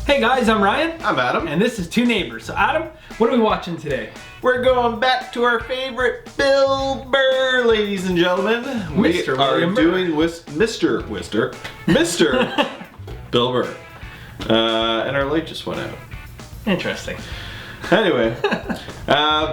Hey guys, I'm Ryan. I'm Adam. And this is Two Neighbors. So Adam, what are we watching today? We're going back to our favorite Bill Burr, ladies and gentlemen. Mr. We are William Burr. doing Mr. Bill Burr. And our light just went out. Interesting. Anyway,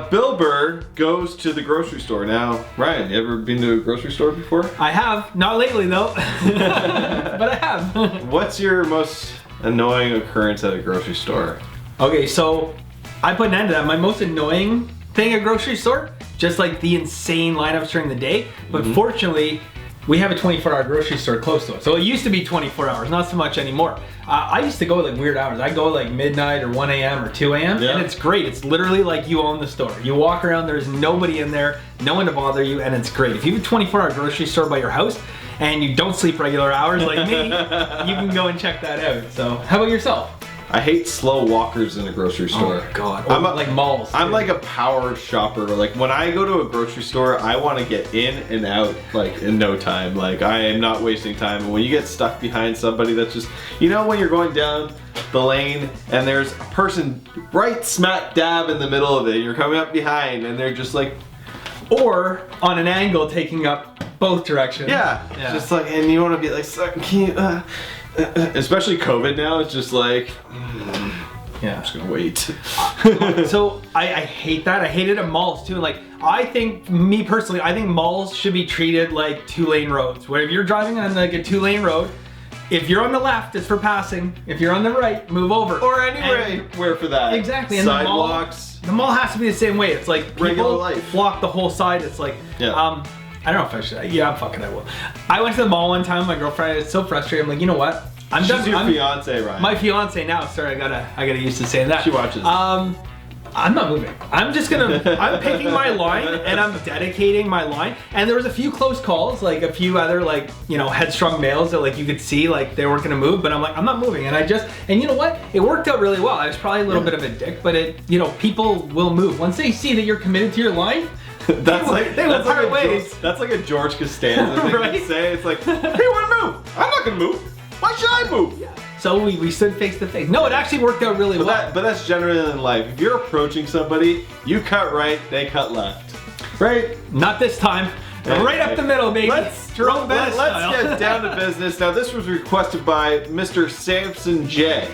Bill Burr goes to the grocery store. Now, Ryan, you ever been to a grocery store before? I have. Not lately though. But I have. What's your most annoying occurrence at a grocery store? Okay, so I put an end to that. My most annoying thing at a grocery store, just like the insane lineups during the day. But fortunately, we have a 24-hour grocery store close to us. So it used to be 24 hours, not so much anymore. I used to go at like weird hours. I go like midnight or 1 a.m. or 2 a.m. Yeah. And it's great. It's literally like you own the store. You walk around, there's nobody in there, no one to bother you, and it's great. If you have a 24-hour grocery store by your house and you don't sleep regular hours like me, you can go and check that out. So how about yourself? I hate slow walkers in a grocery store. Oh God, I'm like malls. I'm too. like a power shopper. Like when I go to a grocery store, I want to get in and out like in no time. Like I am not wasting time. And when you get stuck behind somebody that's just, you know, when you're going down the lane and there's a person right smack dab in the middle of it, you're coming up behind and they're just like, or on an angle taking up both directions. yeah. Just like, and you want to be like, can you, especially COVID now, it's just like, Yeah. I'm just gonna wait. So I hate that. I hate it at malls too. Like I think, me personally, I think malls should be treated like 2-lane roads. Where if you're driving on like a 2-lane road, if you're on the left, it's for passing. If you're on the right, move over. Or anywhere for that. Exactly. And Sidewalks. The mall has to be the same way. It's like Regular people life. block the whole side. It's like, Yeah. I don't know if I should. Yeah, I'm fucking. I will. I went to the mall one time with my girlfriend. It's so frustrating. I'm like, you know what? I'm She's done. your fiance, Ryan. My fiance now. Sorry, I gotta used to saying that. She watches. I'm not moving. I'm just gonna. I'm picking my line and I'm dedicating my line. And there was a few close calls, like a few other like headstrong males that like you could see like they weren't gonna move. But I'm like, I'm not moving. And you know what? It worked out really well. I was probably a little bit of a dick, but people will move once they see that you're committed to your line. That's like part ways. That's like a George Costanza thing Right? to say. It's like, hey, want to move? I'm not gonna move. Why should I move? Yeah. So we stood face to face. No, it actually worked out really well. But that's generally in life. If you're approaching somebody, you cut right, they cut left. Right? Not this time. Right up the middle, baby. Let's Jerome Bettis style. get down to business. Now, this was requested by Mr. Samson J.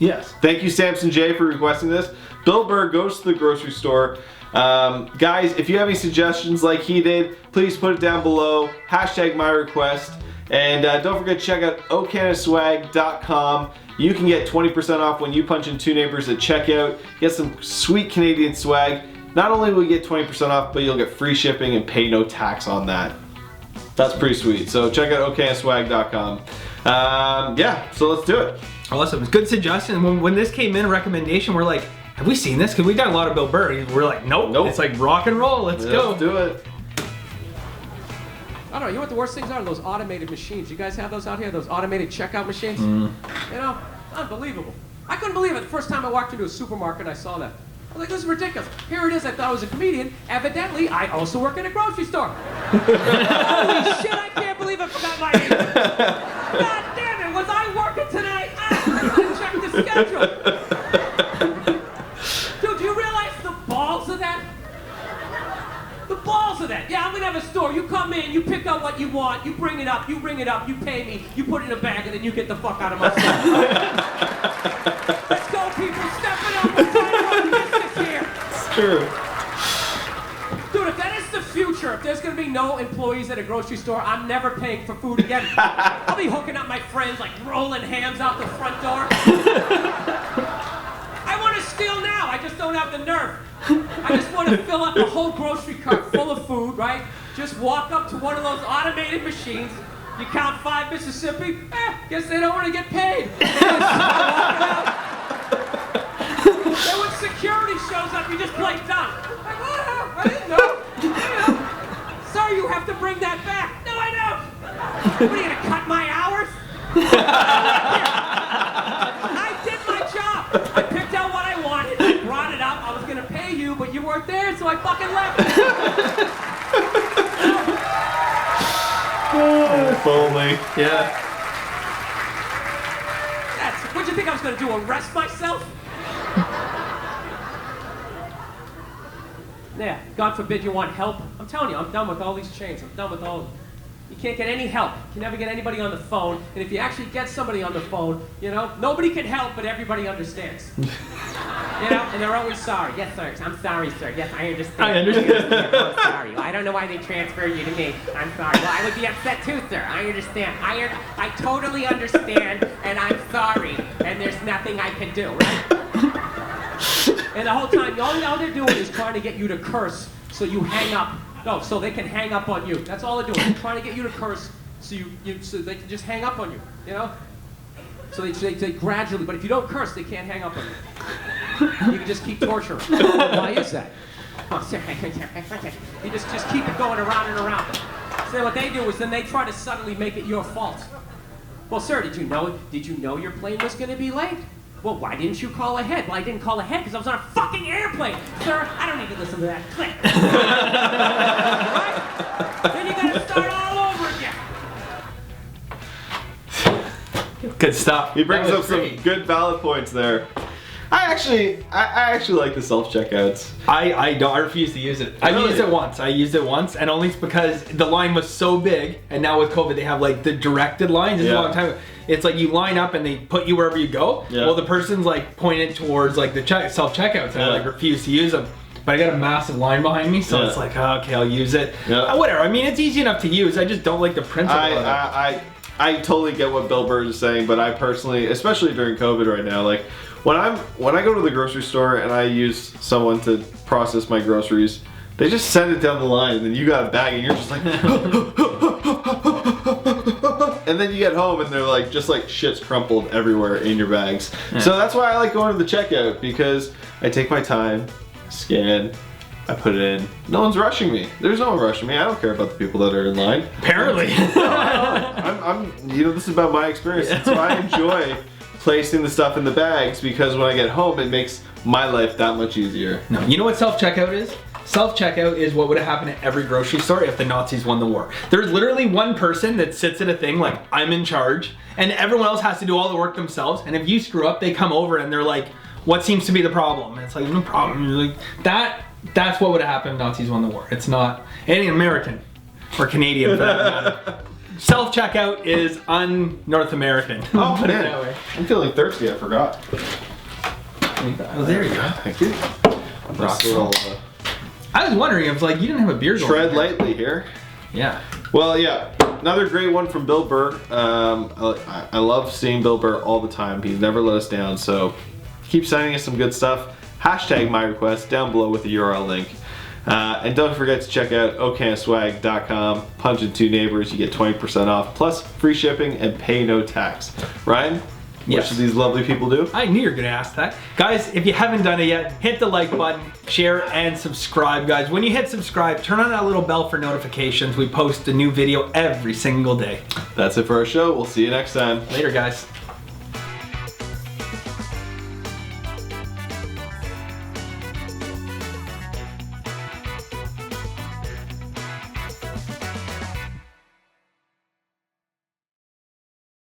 Yes. Thank you, Samson J, for requesting this. Bill Burr goes to the grocery store. Guys, if you have any suggestions like he did, please put it down below. Hashtag my request. And don't forget to check out ocanaswag.com. You can get 20% off when you punch in Two Neighbors at checkout. Get some sweet Canadian swag. Not only will you get 20% off, but you'll get free shipping and pay no tax on that. That's pretty sweet. So check out ocanaswag.com. Yeah, so let's do it. Awesome. It's a good suggestion. When this came in, a recommendation, we're like, have we seen this? Because we've done a lot of Bill Burr. We're like, nope. It's like rock and roll. Let's go. Let's do it. I don't know, you know what the worst things are? Those automated machines. You guys have those out here? Those automated checkout machines? You know, unbelievable. I couldn't believe it. The first time I walked into a supermarket, I saw that. I was like, this is ridiculous. Here it is. I thought I was a comedian. Evidently, I also work in a grocery store. Holy shit, I can't believe I forgot my name. God damn it, was I working tonight? I didn't check the schedule. Dude, do you realize the balls of that? The balls of that. Yeah, I'm gonna have a store. You come in, you pick out what you want, you bring it up, you pay me, you put it in a bag, and then you get the fuck out of my store. Let's go, people. Step it up. We're trying to run business here. It's true. Dude, if that is the future, if there's gonna be no employees at a grocery store, I'm never paying for food again. I'll be hooking up my friends, like rolling hams out the front door. I want to steal now. I just don't have the nerve. I just want to fill up a whole grocery cart full of food, right? Just walk up to one of those automated machines. You count 5 Mississippi. Guess they don't want to get paid. Then when security shows up, you just play dumb. Like, oh, I didn't know. Sir, you have to bring that back. No, I don't. What are you gonna cut my hours? I did my job. I picked out what I wanted. I brought it up. I was gonna pay you, but you weren't there, so I fucking left. If only. Yeah. What'd you think I was gonna do, arrest myself? Yeah, God forbid you want help. I'm telling you, I'm done with all these chains. I'm done with all of them. You can't get any help. You can never get anybody on the phone. And if you actually get somebody on the phone, you know, nobody can help, but everybody understands. You know, and they're always sorry. Yes, sir. I'm sorry, sir. Yes, I understand. I understand. I'm sorry. Well, I don't know why they transferred you to me. I'm sorry. Well, I would be upset too, sir. I understand. I totally understand, and I'm sorry. And there's nothing I can do, right? And the whole time, all they're doing is trying to get you to curse so you hang up. No, so they can hang up on you. That's all they're doing. They're trying to get you to curse so so they can just hang up on you, you know? So they gradually, but if you don't curse, they can't hang up on you. You can just keep torturing. Why is that? Oh, you just keep it going around and around. So what they do is then they try to suddenly make it your fault. Well, sir, did you know your plane was going to be late? Well, why didn't you call ahead? Well, I didn't call ahead because I was on a fucking airplane. Sir, I don't need to listen to that. Click. Right? Then you gotta start all over again. Good stuff. He brings up some good valid points there. I actually like the self-checkouts. I refuse to use it. Really? I used it once, and only because the line was so big, and now with COVID they have like the directed lines. This is a long time ago. It's like you line up and they put you wherever you go. Yeah. Well, the person's like pointed towards like the self-checkouts, and I like refuse to use them. But I got a massive line behind me, so it's like, oh, okay, I'll use it. Yeah. Whatever. I mean, it's easy enough to use. I just don't like the principle of it. I totally get what Bill Burr is saying, but I personally, especially during COVID right now, like when I go to the grocery store and I use someone to process my groceries, they just send it down the line, and then you got a bag, and you're just like, and then you get home, and they're like, just like shit's crumpled everywhere in your bags. Yeah. So that's why I like going to the checkout, because I take my time, scan, I put it in. No one's rushing me. There's no one rushing me. I don't care about the people that are in line. Apparently. This is about my experience. That's why I enjoy placing the stuff in the bags, because when I get home, it makes my life that much easier. No, you know what self-checkout is? Self-checkout is what would have happened at every grocery store if the Nazis won the war. There's literally one person that sits at a thing like, I'm in charge, and everyone else has to do all the work themselves, and if you screw up, they come over and they're like, what seems to be the problem? And it's like, no problem. Like, that's what would have happened if Nazis won the war. It's not any American or Canadian for that matter. Self-checkout is un-North American. Oh, man. I'm feeling thirsty. I forgot. Oh, there you go. Thank you. Nice little, I was wondering if like you didn't have a beer going. Tread lightly here. Yeah. Well, yeah. Another great one from Bill Burr. I love seeing Bill Burr all the time. He's never let us down. So keep sending us some good stuff. Hashtag my request down below with the URL link. And don't forget to check out okanswag.com. Punch in 2 neighbors, you get 20% off, plus free shipping and pay no tax. Ryan, what should these lovely people do? I knew you were gonna ask that. Guys, if you haven't done it yet, hit the like button, share, and subscribe, guys. When you hit subscribe, turn on that little bell for notifications. We post a new video every single day. That's it for our show. We'll see you next time. Later, guys.